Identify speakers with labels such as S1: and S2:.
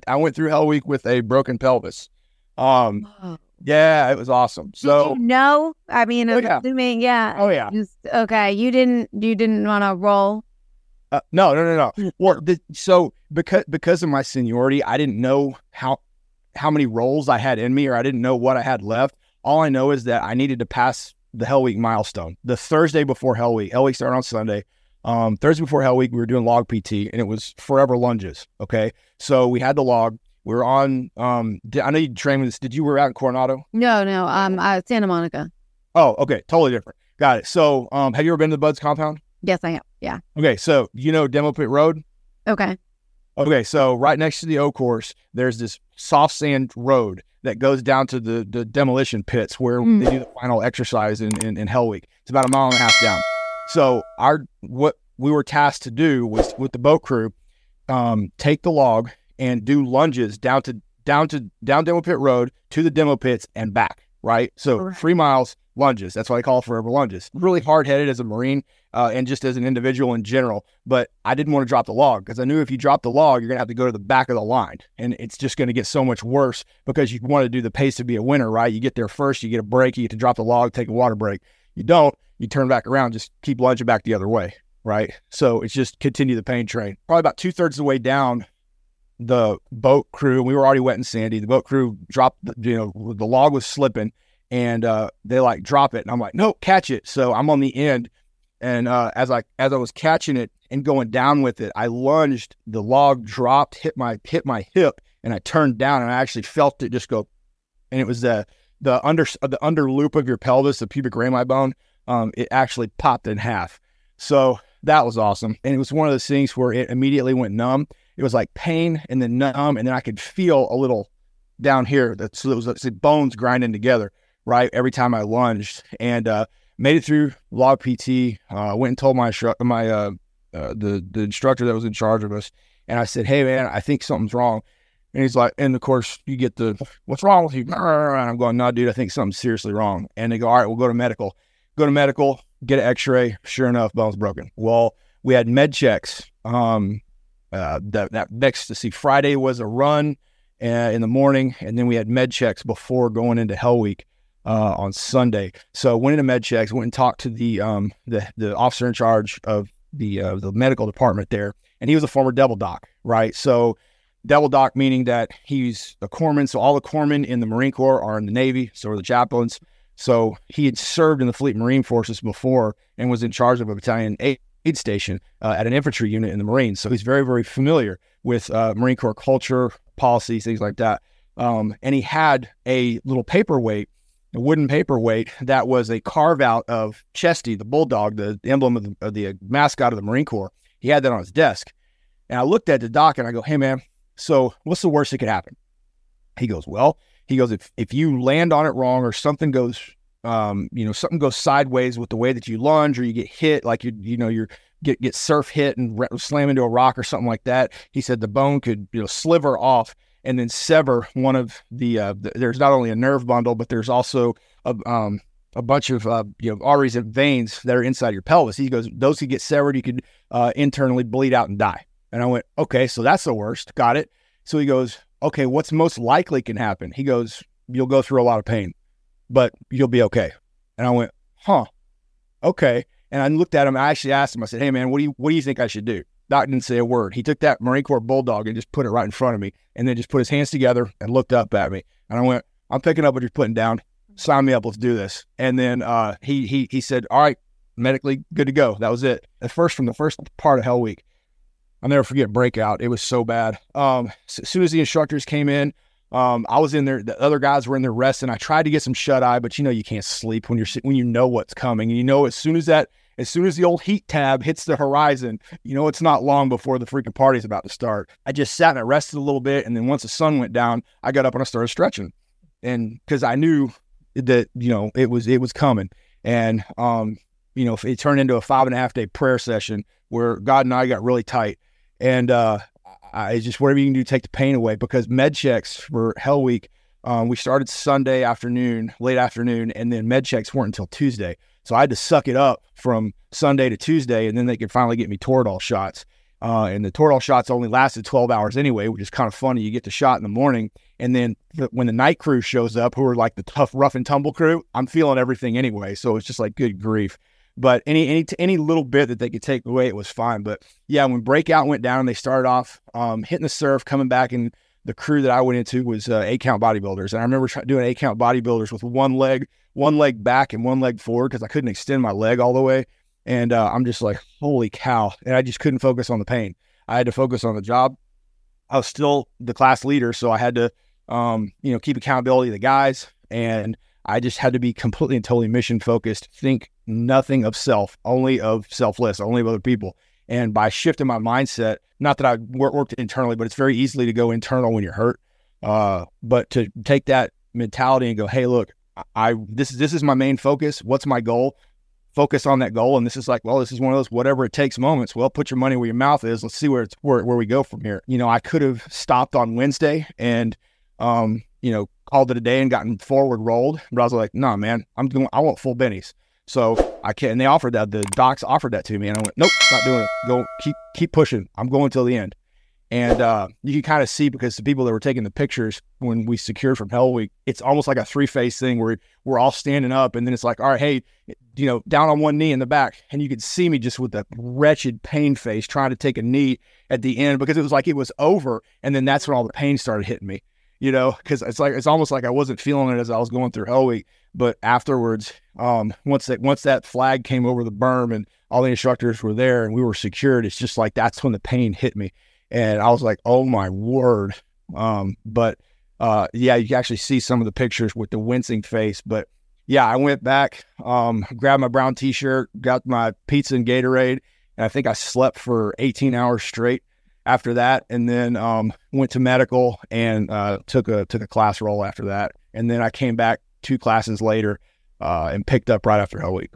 S1: I went through Hell Week with a broken pelvis. Um,
S2: Whoa.
S1: yeah, it was awesome.
S2: Did you
S1: So,
S2: know? I mean,
S1: oh yeah,
S2: assuming, yeah,
S1: oh yeah.
S2: just okay. You didn't want to roll.
S1: No, no, no, no. Well, so because of my seniority, I didn't know how many rolls I had in me, or I didn't know what I had left. All I know is that I needed to pass the Hell Week milestone. The Thursday before Hell Week. Hell Week started on Sunday. Thursday before Hell Week, we were doing log PT, and it was forever lunges. Okay, so we had the log. We were on. I know you trained with this. Did you were out in Coronado?
S2: No, no. Santa Monica.
S1: Oh, okay, totally different. Got it. So, have you ever been to the Buds compound?
S2: Yes, I have. Yeah.
S1: Okay, so you know Demo Pit Road.
S2: Okay.
S1: Okay, so right next to the O course, there's this soft sand road that goes down to the demolition pits where they do the final exercise in Hell Week. It's about a mile and a half down. So what we were tasked to do was with the boat crew, take the log and do lunges down Demo Pit Road to the demo pits and back. Right, so 3 miles lunges. That's why I call it forever lunges. Really hard headed as a Marine and just as an individual in general. But I didn't want to drop the log because I knew if you drop the log, you're gonna have to go to the back of the line, and it's just going to get so much worse because you want to do the pace to be a winner. Right, you get there first, you get a break, you get to drop the log, take a water break. You don't, you turn back around, just keep lunging back the other way. Right, so it's just continue the pain train. Probably about 2/3 of the way down, the boat crew, we were already wet and sandy. The boat crew dropped, the log was slipping, and they like drop it, and I'm like, no, catch it. So I'm on the end, and as I was catching it and going down with it, I lunged. The log dropped, hit my hip, and I turned down, and I actually felt it just go, and it was the under loop of your pelvis, the pubic rami bone. It actually popped in half. So that was awesome, and it was one of those things where it immediately went numb. It was like pain and then numb, and then I could feel a little down here. So it was like bones grinding together, right? Every time I lunged, and made it through log PT. Went and told the instructor that was in charge of us, and I said, "Hey man, I think something's wrong." And he's like, and of course you get the, "What's wrong with you?" And I'm going, "No, dude, I think something's seriously wrong." And they go, "All right, we'll go to medical. Go to medical, get an X-ray. Sure enough, bone's broken." Well, we had med checks. That next to see Friday was a run in the morning, and then we had med checks before going into Hell Week on Sunday. So went into med checks, went and talked to the officer in charge of the medical department there, and he was a former Devil Doc, right? So Devil Doc meaning that he's a corpsman. So all the corpsmen in the Marine Corps are in the Navy, so are the chaplains. So he had served in the Fleet Marine Forces before and was in charge of a battalion aid station at an infantry unit in the Marines. So he's very, very familiar with Marine Corps culture, policies, things like that. And he had a little paperweight, a wooden paperweight that was a carve out of Chesty, the bulldog, the emblem of the mascot of the Marine Corps. He had that on his desk. And I looked at the doc and I go, "Hey man, so what's the worst that could happen?" He goes, if you land on it wrong, or something goes, something goes sideways with the way that you lunge, or you get hit, like you get surf hit and slam into a rock or something like that. He said the bone could, sliver off and then sever one of there's not only a nerve bundle, but there's also a bunch of, arteries and veins that are inside your pelvis. He goes, those could get severed. You could internally bleed out and die. And I went, okay, so that's the worst. Got it. So he goes, okay, what's most likely can happen? He goes, you'll go through a lot of pain, but you'll be okay. And I went, huh, okay. And I looked at him. I actually asked him, I said, "Hey man, what do you think I should do?" Doc didn't say a word. He took that Marine Corps bulldog and just put it right in front of me, and then just put his hands together and looked up at me. And I went, "I'm picking up what you're putting down. Sign me up. Let's do this." And then he said, "All right, medically good to go." That was it. From the first part of Hell Week, I'll never forget breakout. It was so bad. As soon as the instructors came in, I was in there. The other guys were in there resting. I tried to get some shut eye, but you can't sleep when you know what's coming. And as soon as the old heat tab hits the horizon, it's not long before the freaking party's about to start. I just sat and I rested a little bit, and then once the sun went down, I got up and I started stretching, and because I knew that it was coming, and it turned into a 5.5 day prayer session where God and I got really tight, and I just, whatever you can do to take the pain away, because med checks for Hell Week, we started Sunday afternoon, late afternoon, and then med checks weren't until Tuesday. So I had to suck it up from Sunday to Tuesday, and then they could finally get me Toradol shots. And the Toradol shots only lasted 12 hours anyway, which is kind of funny. You get the shot in the morning, and then when the night crew shows up, who are like the tough, rough and tumble crew, I'm feeling everything anyway. So it's just like, good grief. But any little bit that they could take away, it was fine. But yeah, when breakout went down, they started off hitting the surf, coming back, and the crew that I went into was 8-count bodybuilders. And I remember doing 8-count bodybuilders with one leg back and one leg forward because I couldn't extend my leg all the way. And I'm just like, holy cow. And I just couldn't focus on the pain. I had to focus on the job. I was still the class leader, so I had to, keep accountability of the guys. And I just had to be completely and totally mission focused, think nothing of self, only of selfless, only of other people. And by shifting my mindset, not that I worked internally, but it's very easily to go internal when you're hurt. But to take that mentality and go, hey, look, this is my main focus. What's my goal? Focus on that goal. And this is like, well, this is one of those whatever it takes moments. Well, put your money where your mouth is. Let's see where we go from here. I could have stopped on Wednesday and called it a day and gotten forward rolled. But I was like, no, man, I want full bennies. So I can't. And they offered that. The docs offered that to me, and I went, nope, not doing it. Go keep pushing. I'm going till the end. And you can kind of see, because the people that were taking the pictures when we secured from Hell Week, it's almost like a 3-phase thing where we're all standing up, and then it's like, all right, hey, down on one knee in the back. And you could see me just with that wretched pain face trying to take a knee at the end, because it was like it was over. And then that's when all the pain started hitting me, because it's almost like I wasn't feeling it as I was going through Hell Week. But afterwards, once that flag came over the berm and all the instructors were there and we were secured, it's just like that's when the pain hit me. And I was like, oh my word. But you can actually see some of the pictures with the wincing face. But yeah, I went back, grabbed my brown t-shirt, got my pizza and Gatorade, and I think I slept for 18 hours straight after that. And then went to medical and took a class roll after that. And then I came back 2 classes later and picked up right after Hell Week.